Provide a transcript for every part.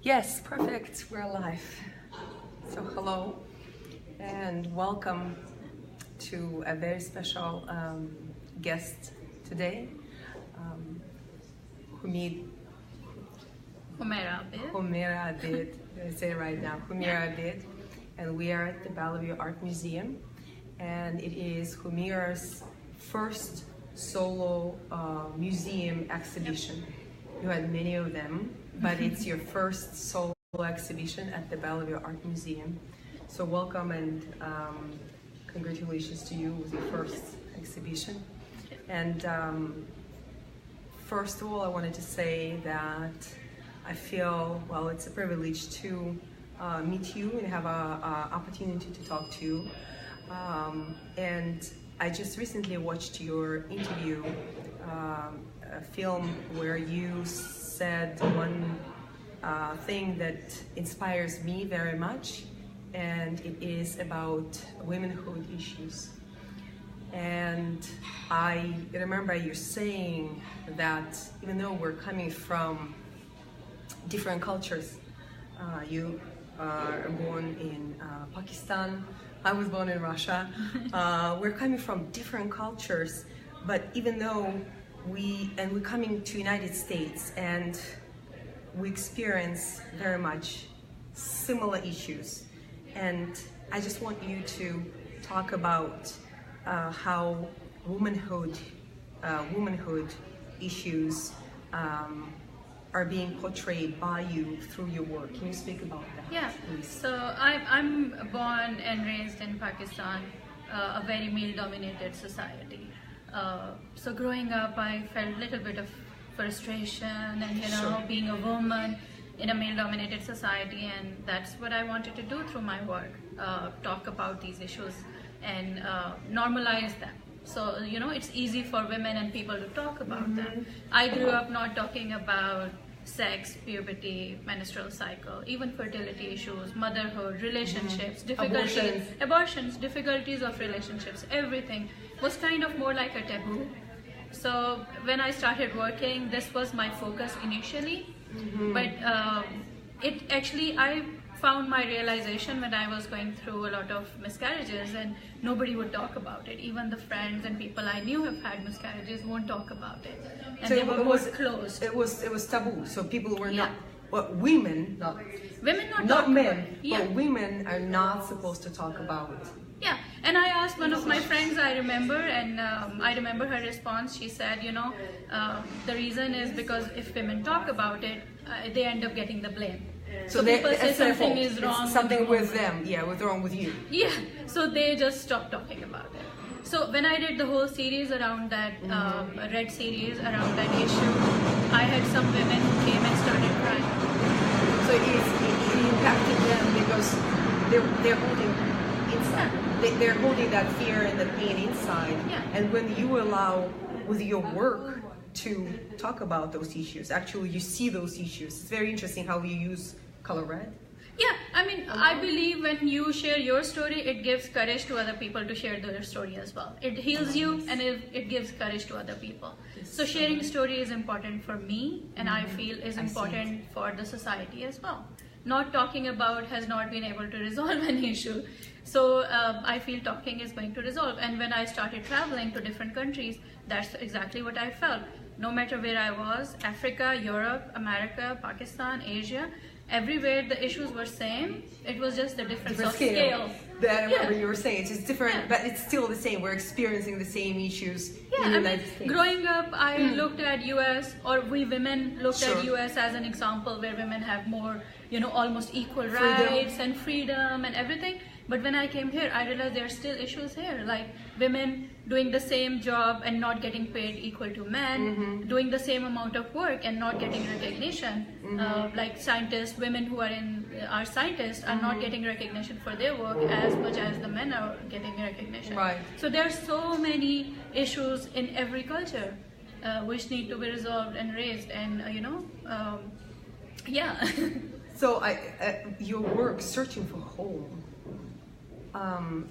Yes, perfect. We're alive. So hello and welcome to a very special guest today, Humaira Abid. I say it right now, Humaira Abid, and we are at the Bellevue Art Museum, and it is Humaira's first solo museum exhibition. You had many of them, but it's your first solo exhibition at the Bellevue Art Museum. So welcome and congratulations to you with your first exhibition. And first of all, I wanted to say that I feel, well, it's a privilege to meet you and have an opportunity to talk to you. And I just recently watched your interview, a film where you said one thing that inspires me very much, and it is about womanhood issues. And I remember you saying that even though we're coming from different cultures, you are born in Pakistan, I was born in Russia, we're coming from different cultures, but even though we're coming to United States and we experience very much similar issues, and I just want you to talk about how womanhood issues are being portrayed by you through your work. Can you speak about that? Yeah, please? So I'm born and raised in Pakistan, a very male-dominated society. So growing up, I felt a little bit of frustration and, Sure. being a woman in a male-dominated society, and that's what I wanted to do through my work, talk about these issues and normalize them. So, it's easy for women and people to talk about them. I grew up not talking about sex, puberty, menstrual cycle, even fertility issues, motherhood, relationships, difficulties, abortions, difficulties of relationships, everything was kind of more like a taboo. So when I started working, this was my focus initially, but I found my realization when I was going through a lot of miscarriages, and nobody would talk about it. Even the friends and people I knew have had miscarriages won't talk about it, and So they were more closed. It was taboo. So people were Yeah. not, well, women, not Not men, about it. Yeah. but women are not supposed to talk about it. Yeah, and I asked one of my friends, I remember, and I remember her response. She said, the reason is because if women talk about it, they end up getting the blame. So people say it's their something fault. is wrong. It's something with them. Yeah, what's wrong with you? Yeah, so they just stopped talking about it. So when I did the whole series around that, red series around that issue, I had some women who came and started crying. So it impacted them because they're holding inside. They're holding that fear and the pain inside. Yeah. And when you allow with your work to talk about those issues, actually you see those issues. It's very interesting how you use color red. Yeah, I mean, I believe when you share your story, it gives courage to other people to share their story as well. It heals you, and it gives courage to other people. So sharing story is important for me, and I feel is important for the society as well. Not talking about has not been able to resolve an issue. So I feel talking is going to resolve. And when I started traveling to different countries, that's exactly what I felt. No matter where I was, Africa, Europe, America, Pakistan, Asia, everywhere the issues were same. It was just the difference of scale. That I remember you were saying. It's just different, but it's still the same. We're experiencing the same issues in the United States. Growing up, I looked at US, or we women looked Sure. at US as an example where women have more, almost equal rights and freedom and everything. But when I came here, I realized there are still issues here, like women doing the same job and not getting paid equal to men, doing the same amount of work and not getting recognition. Like scientists, women who are scientists are not getting recognition for their work as much as the men are getting recognition. Right. So there are so many issues in every culture which need to be resolved and raised, and yeah. So your work, Searching for Home,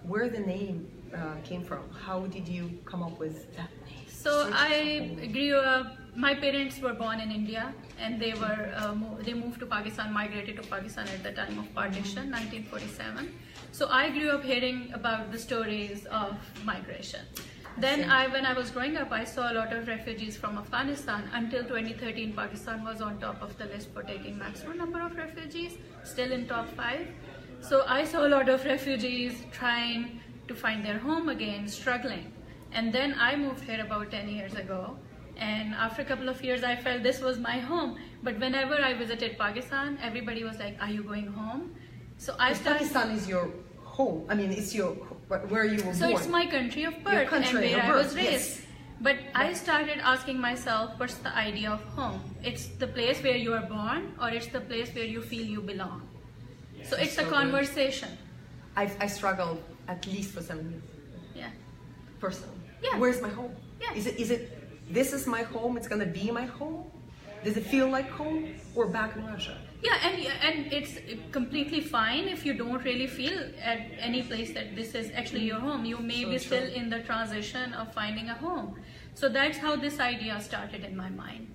where the name came from? How did you come up with that name? So I grew up my parents were born in India, and they moved to Pakistan, migrated to Pakistan at the time of partition, 1947. So I grew up hearing about the stories of migration. Then when I was growing up, I saw a lot of refugees from Afghanistan. Until 2013, Pakistan was on top of the list for taking maximum number of refugees, still in top 5. So I saw a lot of refugees trying to find their home again, struggling. And then I moved here about 10 years ago. And after a couple of years, I felt this was my home. But whenever I visited Pakistan, everybody was like, "Are you going home?" So I started. Pakistan is your home. I mean, it's your where you were born. So it's my country of birth and where I was raised. Yes. But I started asking myself, what's the idea of home? It's the place where you are born, or it's the place where you feel you belong. So it's a conversation. I struggled at least for 7 years. Yeah. Personally. Yeah. Where's my home? Yeah. Is it this is my home, it's gonna be my home? Does it feel like home, or back in Russia? Yeah, and it's completely fine if you don't really feel at any place that this is actually your home. You may be still in the transition of finding a home. So that's how this idea started in my mind.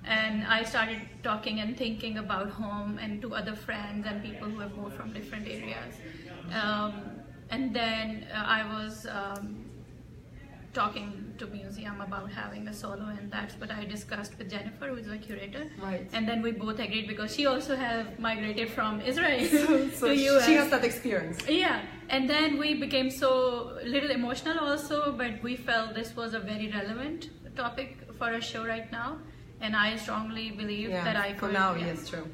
And I started talking and thinking about home and to other friends and people who have moved from different areas. And then I was talking to museum about having a solo, and that's what I discussed with Jennifer, who is a curator. Right. And then we both agreed, because she also have migrated from Israel so to US. She has that experience. Yeah. And then we became so little emotional also, but we felt this was a very relevant topic for a show right now. And I strongly believe that I could. For now, yes, true.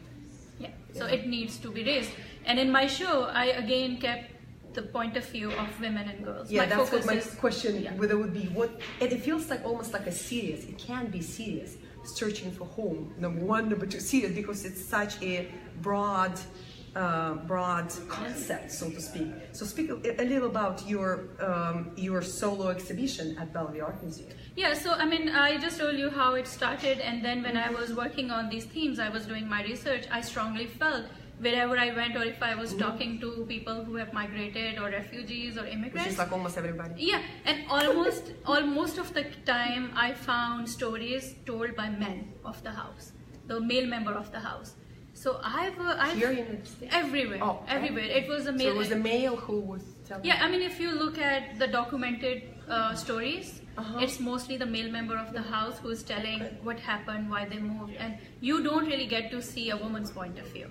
Yeah. So it needs to be raised. And in my show, I again kept the point of view of women and girls. Yeah, that's what my question whether would be. And it feels like almost like a serious. It can be serious. Searching for home. Number one, number two, serious, because it's such a broad concept, so to speak. So speak a little about your solo exhibition at Bellevue Art Museum. Yeah, so I mean, I just told you how it started, and then when I was working on these themes, I was doing my research. I strongly felt wherever I went, or if I was talking to people who have migrated, or refugees, or immigrants. Which is like almost everybody. Yeah, and almost of the time I found stories told by men of the house, the male member of the house. So I've here in the States? Everywhere. It was a male. So it was a male who was telling. Yeah, I mean, if you look at the documented stories, it's mostly the male member of the house who is telling what happened, why they moved, and you don't really get to see a woman's point of view,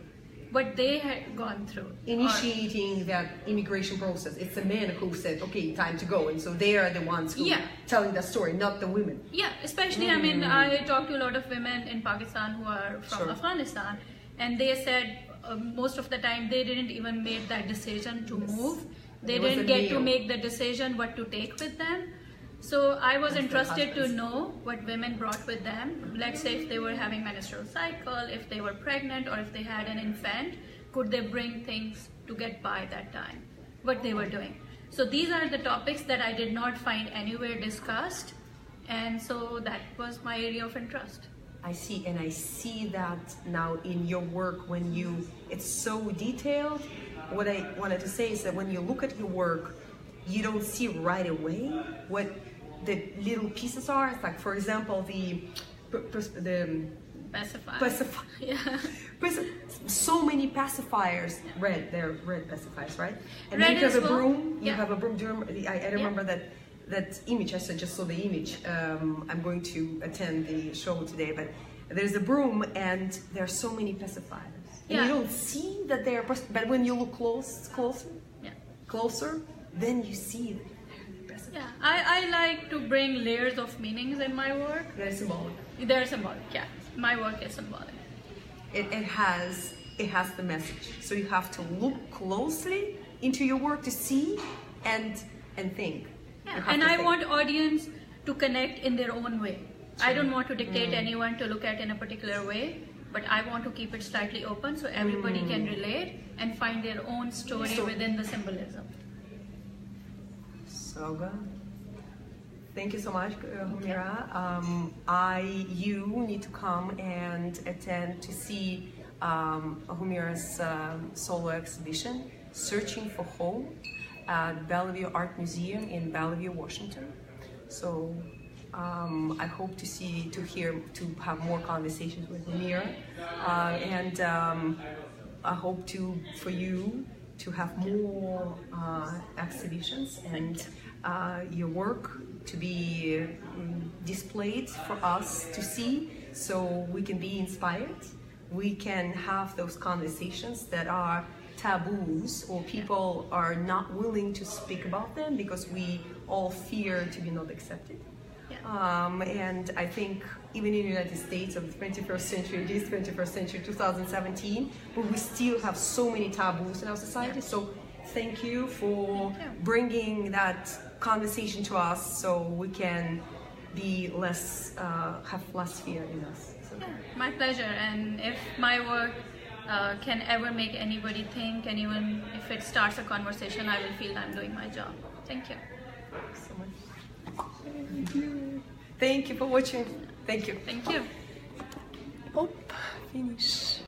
what they had gone through. Initiating that immigration process, it's the men who said, okay, time to go, and so they are the ones who telling the story, not the women. Yeah, especially, I mean, I talked to a lot of women in Pakistan who are from Afghanistan, and they said most of the time they didn't even make that decision to move. They didn't get to make the decision what to take with them. So I was interested to know what women brought with them. Let's say if they were having menstrual cycle, if they were pregnant, or if they had an infant, could they bring things to get by that time? What they were doing. So these are the topics that I did not find anywhere discussed, and so that was my area of interest. I see, and I see that now in your work when it's so detailed. What I wanted to say is that when you look at your work, you don't see right away what the little pieces are. It's like, for example, the pacifier. Yeah. So many pacifiers. They're red pacifiers, right? And red you have a well. broom. You have a broom. I remember that image. I just saw the image. I'm going to attend the show today, but there's a broom, and there are so many pacifiers. And you don't see that they are, but when you look closer, then you see them. Yeah, I like to bring layers of meanings in my work. They're symbolic. They're symbolic, yeah. My work is symbolic. It has the message. So you have to look closely into your work to see and think. Yeah, and I want audience to connect in their own way. I don't want to dictate anyone to look at in a particular way, but I want to keep it slightly open so everybody can relate and find their own story within the symbolism. So good. Thank you so much, Humaira. You need to come and attend to see Humaira's solo exhibition, Searching for Home, at Bellevue Art Museum in Bellevue, Washington. So I hope to have more conversations with Humaira, and I hope for you to have more exhibitions and your work to be displayed for us to see, so we can be inspired. We can have those conversations that are taboos, or people are not willing to speak about them because we all fear to be not accepted. And I think even in the United States of the 21st century, 2017, but we still have so many taboos in our society. So thank you for bringing that conversation to us, so we can be less, have less fear in us. So. Yeah, my pleasure. And if my work can ever make anybody think, and even if it starts a conversation, I will feel I'm doing my job. Thank you. Thanks so much. Thank you. Thank you for watching. Thank you. Thank you. Oh, finish.